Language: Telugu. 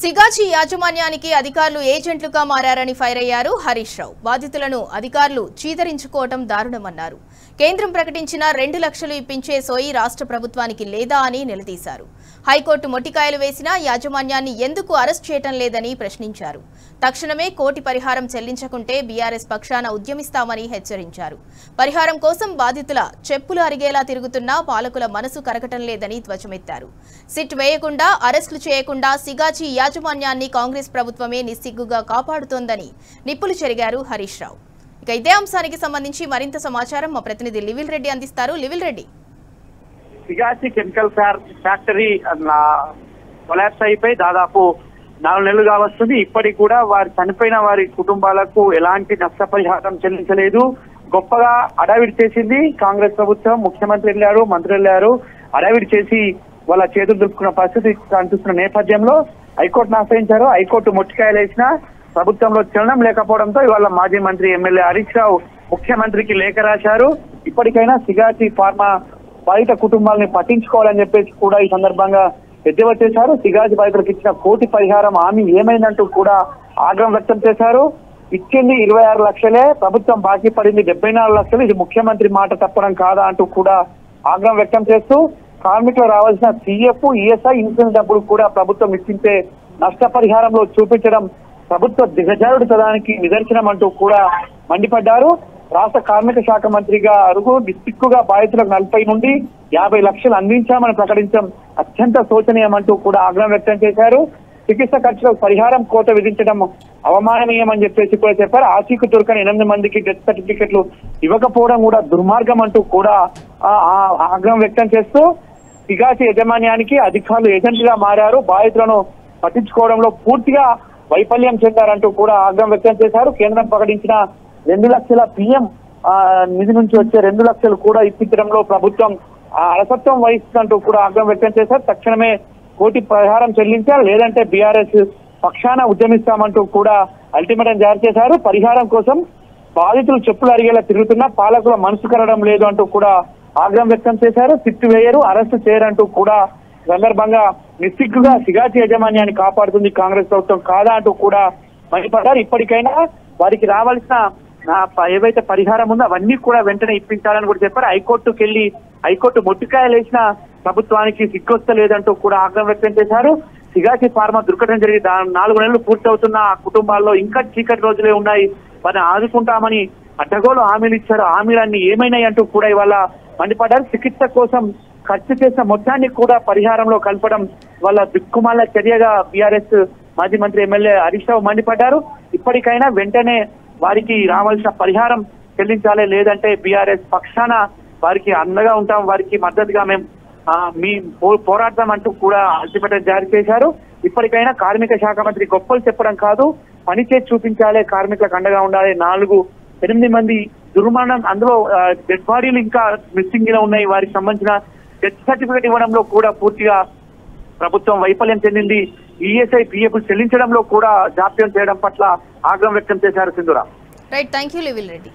సిగాచి యాజమాన్యానికి అధికారులు ఏజెంట్లుగా మారారని ఫైర్ అయ్యారు హరీష్ రావు. బాధితులను అధికారులు చీదరించుకోవడం దారుణమన్నారు. కేంద్రం ప్రకటించిన 2 లక్షలు ఇప్పించే సోయి రాష్ట్ర ప్రభుత్వానికి లేదా అని నిలదీశారు. హైకోర్టు మొట్టికాయలు వేసినా యాజమాన్యాన్ని ఎందుకు అరెస్ట్ చేయటం లేదని ప్రశ్నించారు. తక్షణమే కోటి పరిహారం చెల్లించకుంటే బీఆర్ఎస్ పక్షాన ఉద్యమిస్తామని హెచ్చరించారు. పరిహారం కోసం బాధితుల చెప్పులు అరిగేలా తిరుగుతున్నా పాలకుల మనసు కరగటం లేదని ధ్వజమెత్తారు. సిట్ వేయకుండా అరెస్టులు చేయకుండా సిగాచి యాజమాన్యాన్ని కాంగ్రెస్ ప్రభుత్వమే నిస్సిగ్గుగా కాపాడుతోందని నిప్పులు చెరిగారు హరీష్ రావు. ఇక ఇదే అంశానికి సంబంధించి మరింత సమాచారం మా ప్రతినిధి లివిల్ రెడ్డి అందిస్తారు. లివిల్ Reddy, Sigachi chemical factory collapse అయిపోయి దాదాపు 4 నెలలుగా వస్తుంది. ఇప్పటికి కూడా వారి చనిపోయిన వారి కుటుంబాలకు ఎలాంటి నష్టపరిహారం చెల్లించలేదు. గొప్పగా అడావిడి చేసింది కాంగ్రెస్ ప్రభుత్వం. ముఖ్యమంత్రి వెళ్ళారు, మంత్రి వెళ్ళారు, అడావిడి చేసి వాళ్ళ చేతులు దులుపుకున్న పరిస్థితి కనిపిస్తున్న నేపథ్యంలో హైకోర్టును ఆశ్రయించారు. హైకోర్టు మొట్టికాయలు వేసినా ప్రభుత్వంలో చలనం లేకపోవడంతో ఇవాళ మాజీ మంత్రి ఎమ్మెల్యే హరీష్ రావు ముఖ్యమంత్రికి లేఖ రాశారు. ఇప్పటికైనా సిగాచి ఫార్మా బాధిత కుటుంబాలని పట్టించుకోవాలని చెప్పేసి కూడా ఈ సందర్భంగా ఎద్దేవా చేశారు. సిగాచి బాధితులకు ఇచ్చిన కోటి పరిహారం హామీ ఏమైందంటూ కూడా ఆగ్రహం వ్యక్తం చేశారు. ఇచ్చింది 26 లక్షలే, ప్రభుత్వం బాకీ పడింది 74 లక్షలు. ఇది ముఖ్యమంత్రి మాట తప్పడం కాదా అంటూ కూడా ఆగ్రహం వ్యక్తం చేస్తూ కార్మికులు రావాల్సిన పిఎఫ్, ఈఎస్ఐ, ఇన్సూరెన్స్ డబ్బులు కూడా ప్రభుత్వం ఇచ్చింటే నష్టపరిహారంలో చూపించడం ప్రభుత్వ దిగజారుడుతనానికి నిదర్శనం అంటూ కూడా మండిపడ్డారు. రాష్ట్ర కార్మిక శాఖ మంత్రిగా అరుగు డిస్టిక్గా బాధితులకు 40 నుండి 50 లక్షలు అందించామని ప్రకటించడం అత్యంత శోచనీయమంటూ కూడా ఆగ్రహం వ్యక్తం చేశారు. చికిత్స ఖర్చులకు పరిహారం కోత విధించడం అవమాననీయమని చెప్పేసి కూడా చెప్పారు. ఆచూకీ దొరకని 8 మందికి డెత్ సర్టిఫికెట్లు ఇవ్వకపోవడం కూడా దుర్మార్గం అంటూ కూడా ఆగ్రహం వ్యక్తం చేస్తూ సిగాచి యాజమాన్యానికి అధికారులు ఏజెంట్గా మారారు, బాధితులను పట్టించుకోవడంలో పూర్తిగా వైఫల్యం చెందారంటూ కూడా ఆగ్రహం వ్యక్తం చేశారు. కేంద్రం ప్రకటించిన 2 లక్షల పిఎం నిధి నుంచి వచ్చే 2 లక్షలు కూడా ఇప్పించడంలో ప్రభుత్వం అలసత్వం వహిస్తుందంటూ కూడా ఆగ్రహం వ్యక్తం చేశారు. తక్షణమే కోటి పరిహారం చెల్లించారు, లేదంటే బీఆర్ఎస్ పక్షాన ఉద్యమిస్తామంటూ కూడా అల్టిమేటం జారీ చేశారు. పరిహారం కోసం బాధితులు చెప్పులు అరిగేలా తిరుగుతున్నా పాలకుల మనసు కరగడం లేదు అంటూ కూడా ఆగ్రహం వ్యక్తం చేశారు. సిట్టు వేయరు, అరెస్టు చేయరంటూ కూడా సందర్భంగా నిస్సిగ్గుగా సిగాచి యాజమాన్యాన్ని కాపాడుతుంది కాంగ్రెస్ ప్రభుత్వం కాదా అంటూ కూడా మండిపడ్డారు. ఇప్పటికైనా వారికి రావాల్సిన ఏవైతే పరిహారం ఉందో అవన్నీ కూడా వెంటనే ఇప్పించాలని కూడా చెప్పారు. హైకోర్టుకి వెళ్లి హైకోర్టు మొట్టికాయలు వేసిన ప్రభుత్వానికి సిగ్గొస్తలేదంటూ కూడా ఆగ్రహం వ్యక్తం చేశారు. సిగాచి ఫార్మా దుర్ఘటన జరిగి 4 నెలలు పూర్తవుతున్న కుటుంబాల్లో ఇంకా చీకటి రోజులే ఉన్నాయి, వారిని ఆదుకుంటామని అడ్డగోలు హామీలు ఇచ్చారు. హామీలన్నీ ఏమైనాయి అంటూ కూడా ఇవాళ మండిపడ్డారు. చికిత్స కోసం ఖర్చు చేసిన మొత్తాన్ని కూడా పరిహారంలో కలపడం వాళ్ళ దిక్కుమాల చర్యగా బీఆర్ఎస్ మాజీ మంత్రి ఎమ్మెల్యే హరీష్ రావు మండిపడ్డారు. ఇప్పటికైనా వెంటనే వారికి రావాల్సిన పరిహారం చెల్లించాలి, లేదంటే బీఆర్ఎస్ పక్షాన వారికి అండగా ఉంటాం, వారికి మద్దతుగా మేము మీ పోరాడతాం అంటూ కూడా అల్టిమేటం జారీ చేశారు. ఇప్పటికైనా కార్మిక శాఖ మంత్రి గొప్పలు చెప్పడం కాదు, పని చేసి చూపించాలి, కార్మికులకు అండగా ఉండాలి. 8 మంది దుర్మరణం, అందులో డెడ్ బాడీలు ఇంకా మిస్సింగ్ గా ఉన్నాయి. వారికి సంబంధించిన డెత్ సర్టిఫికేట్ ఇవ్వడంలో కూడా పూర్తిగా ప్రభుత్వం వైఫల్యం చెందింది. ఈఎస్ఐ, పిఎఫ్ చెల్లించడంలో కూడా జాప్యం చేయడం పట్ల ఆగ్రహం వ్యక్తం చేశారు. సింధురా. రైట్, థ్యాంక్ యూ లివిల్ రెడ్డి.